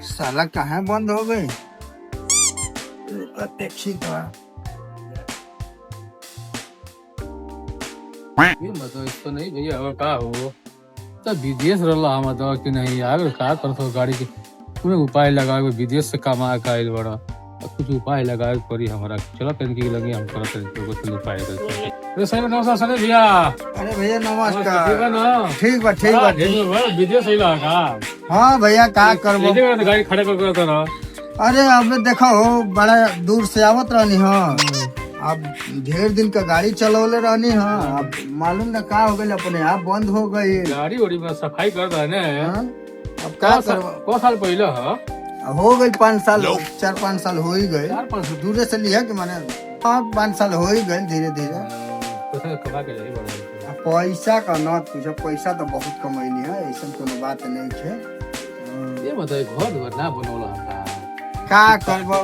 साला कहाँ बंद हो गई? देखी तो ये मतलब इसको नहीं भैया अब का हो तो विदेश रहा हम तो कि नहीं यार का करतो गाड़ी के तुम्हें उपाय लगा विदेश से कमा का आइल बड़ा अब कुछ उपाय लगा पड़ी हमारा चलो पेन की लगी हम करते हैं कुछ उपाय करते अरे सर नमस्कार सर भैया। अरे भैया नमस्कार। ठीक है ना? ठीक बा ठीक बा। विदेश ही लगा हाँ भैया का करबो गाड़ी खड़े कर ना। अरे अब देखो हो बड़ा दूर से आवत रहनी हाँ अब ढेर दिन का गाड़ी चलौले रहनी हाँ अब मालूम ना का हो गई अपने आप बंद हो गई गाड़ी उड़ी में सफाई कर रहा है हाँ? अब का करबो को साल पहले हो गई 5 साल 4-5 साल हो ही गए 4-5 दूरे से लिया कि माने 5 साल हो ही गए धीरे धीरे। कमा के जाई बड़ा पैसा का न तुझे पैसा तो बहुत कमैली है ऐसा कोनो बात नहीं है। ये मतलब घर दुआर ना बनौला हमरा का करबो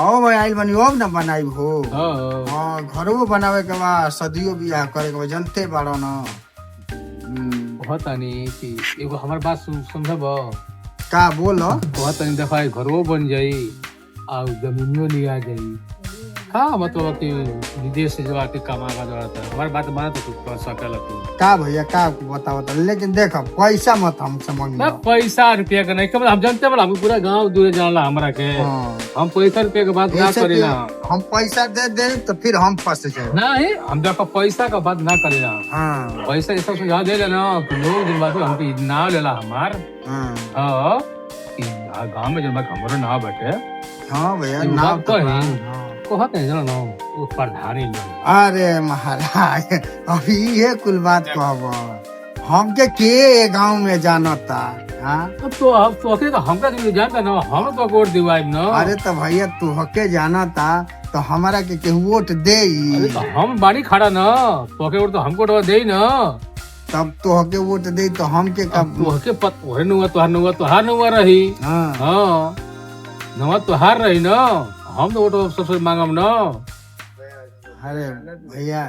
आओ भाई आइल बनी अब ना बनाई हो हाँ घरों बनावे के बाद सदियों बियाह करे के बाद जनते बाड़ो ना बहुत नहीं कि एगो हमार बात समझब का बोलो बहुत नहीं देखा घरों बन जाई और जमीनियों लिया जाई हाँ मतलब कि विदेश से जो आके कमा का जरूरत है हमारी बात माना तो कुछ सकल का भैया का बताओ तो लेकिन देखो पैसा मत हम समझ ना पैसा रुपया का नहीं कब हम जानते हैं हम पूरा गांव दूर जानला हमरा के हम पैसा रुपया के बात ना करेला हम पैसा दे तो फिर हम फंस जाए नहीं हम देखो पैसा का बात ना करेला हाँ पैसा ये सब सुझाव दे लेना लोग दिन बाद हमको नाव लेला हमार हाँ गाँव में जब हमारे नाव बैठे हाँ भैया नाव कहते हैं जानो वो प्रधानी लोग अरे महाराज अभी ये कुल बात कहब हमके के गांव में जानता हाँ तो अब तो हमका तो जानता ना हम तो वोट दिवाई ना अरे तो भैया तू हके जानता तो हमारा के वोट दे तो हम बाड़ी खड़ा ना तो वोट तो हमको तो दे ना तब तो हके वोट दे तो हम के कब तो हके पत ओरे नुआ तो हार नुआ रही हां नुआ तो हार रही ना हम तो वोट सबसे मांगम ना। अरे भैया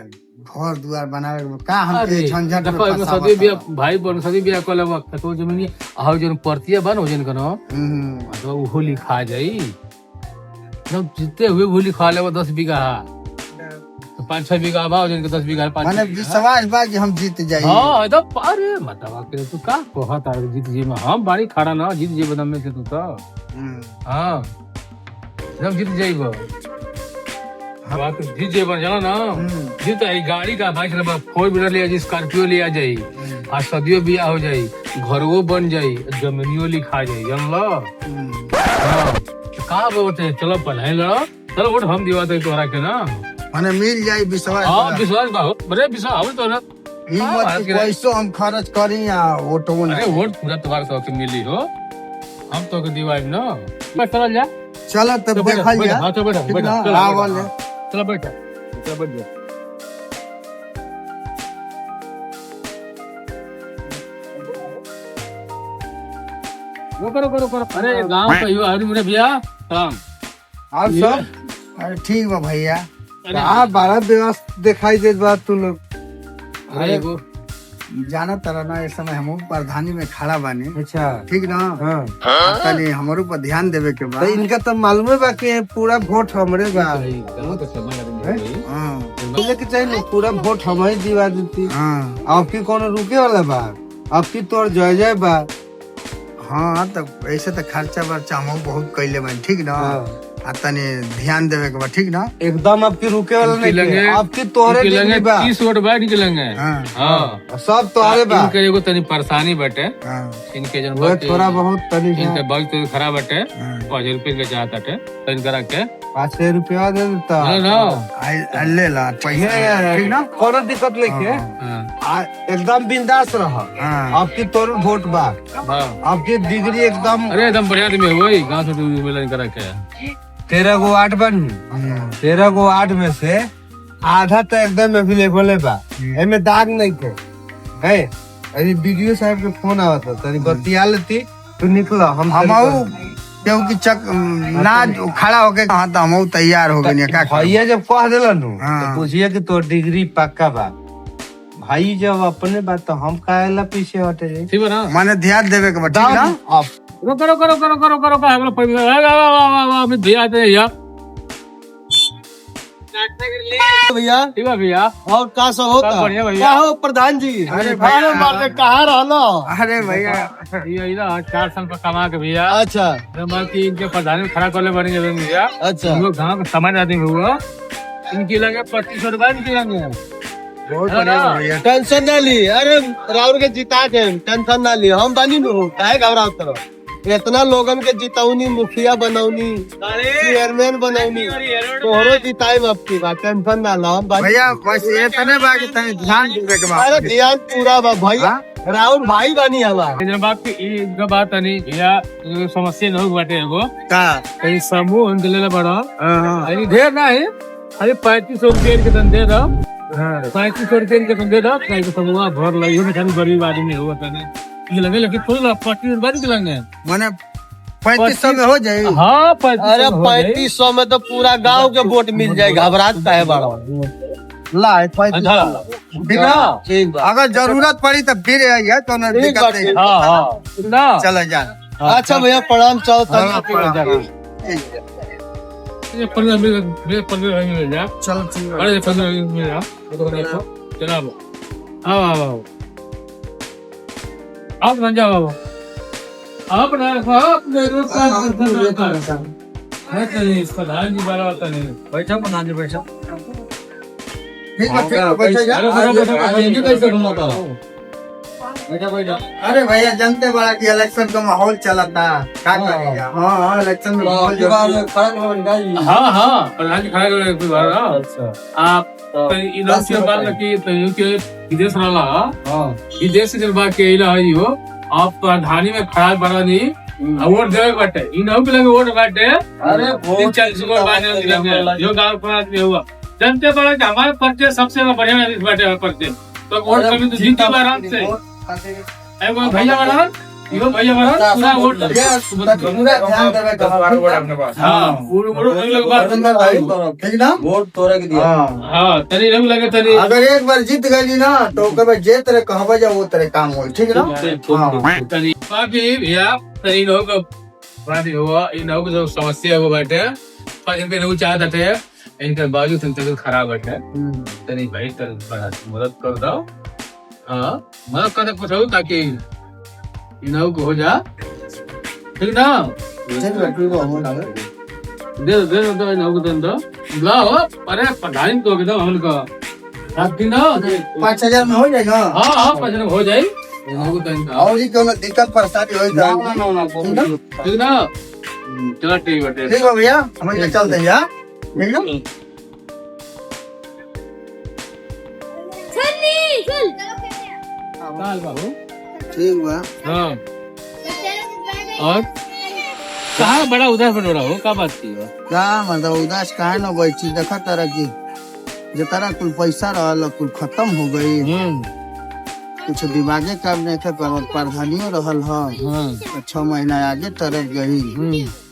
घर दुआर बनावे का हम के झंझट में देखो सदी बिया भाई बन सदी बिया कोले वक्त तो जमीन आउ जन परतिया बन हो जन कनो तो वो लिखा जाई जब जीते हुए वो लिखा ले 10 बीघा तो 5-6 बीघा भाव जन के 10 बीघा 5 माने विश्वास बा कि हम जीत जाई हां तो अरे मतलब के तू का कहत आ जीत जी में हम बाड़ी खड़ा ना जीत जी बदम में से तू तो हां जब जीत जाइबो बात जीत जाइबो जानो ना जीत आई गाड़ी का बाइक रे 4 व्हीलर ले जाई स्कॉर्पियो ले आ जाई आ सदियो बियाह हो जाई घरवो बन जाई जमीनियो लिखा जाई जानलो हां का बोलते चलो पढ़ाई लो चलो वोट हम दिवा दे तोरा के ना माने मिल जाई विश्वास हां विश्वास बहुत बड़े विश्वास हम तो ना हिम्मत के पैसो हम खर्च करी या वोटो अरे वोट पूरा तुम्हारे साथ मिली हो हम तो के दिवाई ना मैं चल जा चलो तब देखल जा हां तो बैठ आवल चलो बैठ चलो बैठ जा वो करो अरे गांव का युवा हरी मेरे भैया काम और सब अरे ठीक बा भैया आप बड़ा व्यवस्था दिखाई देत बा तू लोग अरे जाना तरह ना इस समय हम प्रधानी में खड़ा बानी अच्छा ठीक ना तनी हमारे ऊपर ध्यान देवे के तो बाद इनका तो मालूम है बा कि पूरा वोट हमरे बा बोले के चाहिए पूरा वोट हम ही दिवा देती आपकी कोनो रुके वाला बा आपकी तोर जय जय बा हाँ तो ऐसे तो खर्चा वर्चा हम बहुत कैले बानी ठीक ना आ तनी ध्यान देवे के बाद ठीक ना एकदम आपकी रुके वाला नहीं आपकी तोहरे निकलेंगे 30 वोट बैठ निकलेंगे हाँ सब तोहरे बा इनके एगो तनी परेशानी बटे इनके जन वो थोड़ा बहुत तनी इनके बहुत तो खराब बटे 5 रुपए के चाहत हटे तो इनकरा के 5 रुपया दे देता ले ला पैसा ठीक ना कोनो दिक्कत नहीं है एकदम बिंदास रह आपकी तोर वोट बा आपकी डिग्री एकदम अरे एकदम बढ़िया आदमी वही गांव से मिलन करा के 13 गो वार्ड बन 13 गो वार्ड में से आधा तो एकदम अवेलेबल है बा एमे दाग नहीं थे है अरे बीडीओ साहब के फोन आवत था तनी बतिया लेती तू निकला हम क्योंकि चक ना खड़ा होके हाँ तो हम तैयार हो गए भैया जब कह दिला नु तो पूछिए कि तोर डिग्री पक्का बा भाई जब अपने बात तो हम काहेला पीछे हटे रे? ठीक है ना? माने ध्यान देवे के बा ठीक ना अब रुको रुको रुको रुको रुको रुको हम लोग अमित भैया आते हैं भैया। भैया ठीक है भैया, और का सब होता? सब बढ़िया भैया। क्या हो प्रधान जी? अरे भैया। मारे कहाँ रहना? अरे भैया ये ना 4 साल का कमा के भैया अच्छा मैं कि इनके प्रधान खड़ा कर ले बनी जब भैया। अच्छा हम लोग गाँव का समाज आदमी हुआ, इनकी लगे 2500 रुपए इनकी लगे। बहुत बढ़िया भैया। टेंशन ना ली, अरे राहुल के जिता के टेंशन ना ली, हम बनी नु काहे घबराओ तरह? इतना लोगन के जिताऊनी, मुखिया बनौनी, चेयरमैन बनौनी, तोहरो जिताई अब की बात, टेंशन ना लो हम बनी। भैया बस ये तने बा कि तने ध्यान देवे के बा। अरे ध्यान पूरा बा भैया, राहुल भाई बनी हमार। जब बात की इनका बात नहीं भैया, ये समस्या न हो बाटे एगो का कहीं समूह हम दिले बड़ा हां अरे ढेर ना है, अरे 3500 रुपये के धंधे दो, 3500 रुपये के धंधे दो, कहीं समूह भर लगी हो ना, गरीब आदमी हुआ तने ये लगे लगे फुल 25 रुपये के लगे माने 3500 में हो जाए। हाँ अरे 3500 में तो पूरा गांव के वोट मिल जाए, घबरात काहे बड़ा? ला 3500 ठीक बा। अगर जरूरत पड़ी तो फिर आइए तो ना ठीक दिक्कत बा, नहीं। ठीक हाँ हाँ ना चलो जा। अच्छा भैया प्रणाम, चलो ये 15 मिल जा, चलो ठीक है। अरे 15 मिल जा, तो देखो चलो आओ आओ आओ आप बन जाओ बाबू, आप ना आप मेरे साथ है तो नहीं, इसका धान जी बारा होता नहीं। बैठो प्रधान जी बैठो। ठीक है बैठो जा। कैसे घुमाता? बैठो बैठो। अरे भैया जानते बड़ा कि इलेक्शन का माहौल चला था, क्या करेगा? हाँ इलेक्शन में माहौल जरूरी। हाँ हाँ प्रधान जी खड़ा कर कोई बार आप इधर से बात की तो के विदेश रहा, विदेश से जब बात के इला ही हो आप प्रधानी में खड़ा बड़ा नहीं वोट देवे बाटे, इन हो के लगे वोट बाटे। अरे 40 वोट बाटे जो गांव का आदमी हुआ जानते बड़ा कि हमारे पर्चे सबसे बढ़िया बाटे पर्चे, तो वोट कभी तो जीत के आराम से एगो भैया वाला यो भैया वाला पूरा वोट पूरा ध्यान देवे के बा। हां पूरा लोग बात ठीक ना वोट तोरे के दिया। हां तनी रंग लगे तनी अगर एक बार जीत गई ना तो कबे जे तेरे कहबे जा वो तेरे काम हो, ठीक ना? तनी बाकी भैया तनी लोग प्राणी हुआ इन लोग जो समस्या हो बैठे पर इनके लोग चाहते थे इनके बाजू तंत्र खराब बैठे तनी भाई तर मदद कर दो। हां मदद कर कुछ हो ताकि इन लोग हो जा, ठीक ना? दे दे दो इन लोग दंदो लाओ, अरे प्रधान को के दो हम का आप दिन 5000 में हो जाएगा। हां हां 5 दिन हो जाए इन लोग दंदो और ही कोनो दिक्कत परेशानी होई तो ठीक ना? चलो ठीक बाटे ठीक है भैया, हम ये चलते हैं यार, ठीक ना? काल बाबू ठीक बा। हाँ और कहाँ बड़ा उदास बन रहा हो, क्या बात की हो? का मतलब उदास काहे न बैठी? देखा तारा की जे तारा कुल पैसा रहल कुल खत्म हो गई, कुछ दिमागे काम नहीं था, प्रधानियों रहल ह 6 महीना आगे तरफ गई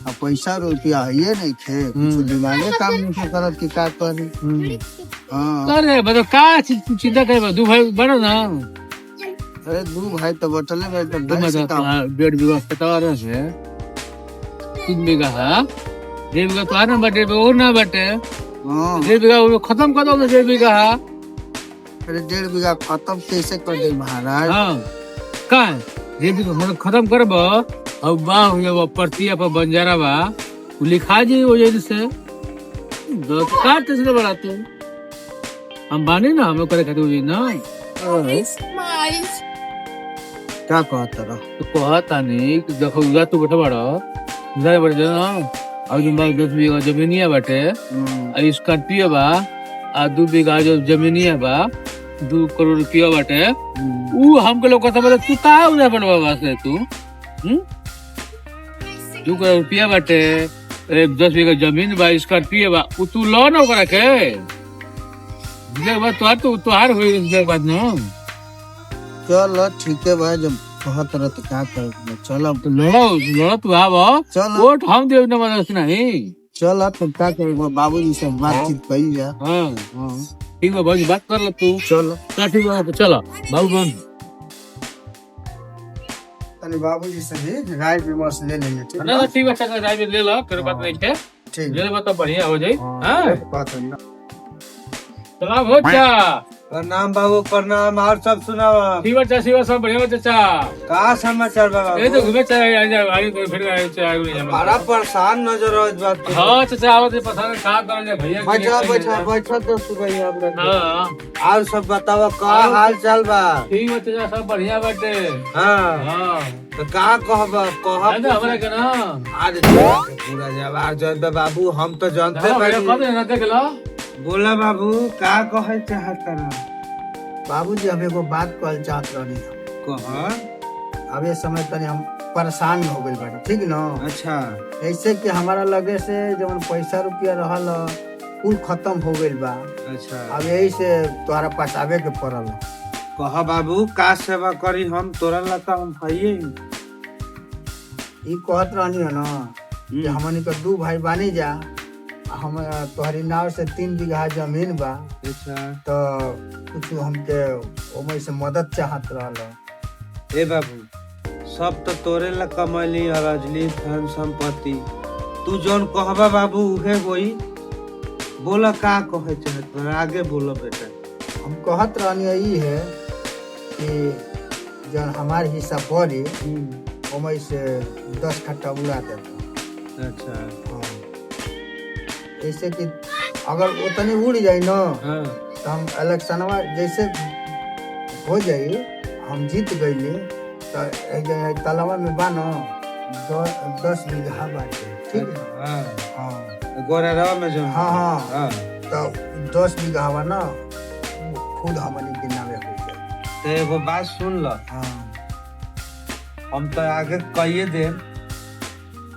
अब पैसा रुपया है नहीं थे, कुछ दिमागे काम नहीं था करत कि का करी। हाँ अरे मतलब का चिंता करे, दू भाई बनो ना, अरे 2 भाई तो बटले में तो दू मजा बेड व्यवस्था तो है 3 बीघा है, 1.5 बीघा तो आना बटे और ना बटे, हाँ 1.5 बीघा खत्म कर दो, 1.5 बीघा है। अरे 1.5 बीघा खत्म कैसे कर दे महाराज? हाँ का 1.5 बीघा मतलब खत्म करब और बा हो पर्तिया पर बंजारा बा वो लिखा जी हो जाए से दो काट से बड़ा तू हम बानी ना, हम लोग करे खाते हुए ना क्या कहता रहा? तो कहता नहीं कि देखो उधर तू बैठा बड़ा उधर बैठ जा ना, और जो 10 बीघा जमीनिया बाटे और स्कॉर्पियो बा आ 2 बीघा जो जमीनिया बा 2 करोड़ रुपया बाटे, ऊ हमको लोग कहता बोले तू का उधर बनवा वास्ते तू 2 करोड़ रुपया बाटे, 10 बीघा जमीन बा, स्कॉर्पियो बा, ऊ तू लो ना ओकरा के बात तो तुहार हुई इसके बाद ना। चलो ठीक है भाई, जब कहत रहा तो क्या कर, चल अब तो लड़ो तू आव चल वोट हम देव न नहीं। चल अब तुम क्या करेंगे, बाबूजी से बातचीत करी जा। हाँ हाँ ठीक बा बाबूजी बात कर लो तू चलो का ठीक बा तो चलो बाबू बन तनी बाबूजी से भी राय विमर्श ले लेंगे ठीक ना ठीक बा चल राय ले लो कोई बात नहीं है ठीक ले लो तो बढ़िया हो जाई हां बात है ना सलाम हो जा प्रणाम बाबू प्रणाम। और सब सुनावा ठीक बा चाचा सब बढ़िया बा चाचा का समाचार बाबा? ए तो घूमे चले आई तो फिर आए चाचा बड़ा परेशान नजर आओ इस बात पे। हां चाचा आवत पता का करन जा भैया बैठा तो सुबह ही आप लोग। हां और सब बतावा का हाल चाल बा? ठीक बा चाचा सब बढ़िया बाटे हाँ हां तो का कहबा दादा हमरा के ना आज पूरा जवाब जानते बाबू, हम तो जानते भैया बानी। कब ना देख लो बोला बाबू का कहे चाहत रहा? बाबूजी हम एगो बात कहल चाहत रहनी कह अब ये समय तनी हम परेशान हो गइल बानी ठीक न। अच्छा ऐसे कि हमारा लगे से जवन पैसा रुपया रहल कुल खत्म हो गइल बा। अच्छा अब यही से तोहरा पास आवे के पड़ल। कह बाबू का सेवा करी हम? तोरा लता हम हइये ई कहत रहनी है ना कि हमनी के 2 भाई बानी जा, हम तोहरी नाव से 3 बीघा जमीन बा अच्छा तो कुछ हमके ओमे से मदद चाहत रहल। ए बाबू सब तो तोरे ला कमैली अरजली धन संपत्ति, तू जौन कहबा बाबू उहे होई। बोला का कहे चाहत बा? आगे बोलो बेटा। हम कहत रहनी ई है कि जन हमार हिस्सा पड़ी ओमे से 10 कट्ठा उड़ा देता। अच्छा हाँ। ऐसे कि अगर उतनी उड़ जाई ना हाँ तो हम इलेक्शनवा जैसे हो जाई हम जीत गईली तो तलावा में बा न 10 बीघा बाटे ठीक है। हाँ हाँ गोरेरवा में जो हाँ हाँ हाँ तो 10 बीघा बा ना खुद हमनी के नामे हो जाए। तो एगो बात सुन ल, हाँ हम तो आगे कहिए दे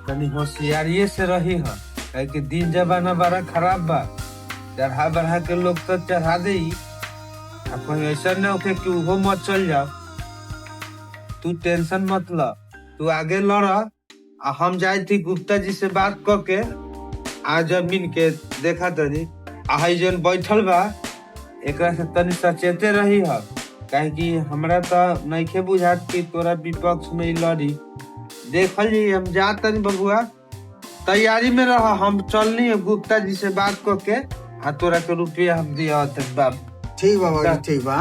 तनी होशियारिये से रही है, काहे कि दिन जमाना बड़ा खराब बा। चढ़ा बढ़ा के लोग तो चढ़ा दे, कहीं ऐसा न होके कि उहो मत चल जाओ। तू टेंशन मत ल, तू आगे लड़ आ हम जाए थी गुप्ता जी से बात करके आ जमीन के देखा तनी आई जन बैठल बा एकरा से तनी सचेते रही है, काहे कि हमरा तो नइखे बुझात कि तोरा विपक्ष में ही लड़ी। देखल जी हम जात तनी बबुआ, तैयारी में रह, हम चलनी है गुप्ता जी से बात करके आ तोरा के रुपया हम दिया बाबू। ठीक बा बाबूजी, ठीक बा।